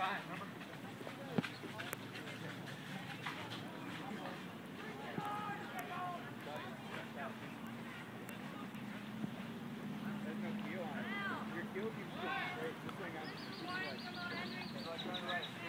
time, remember? There's no keel on it. Your keel keeps going straight. This thing I'm just like, trying to right.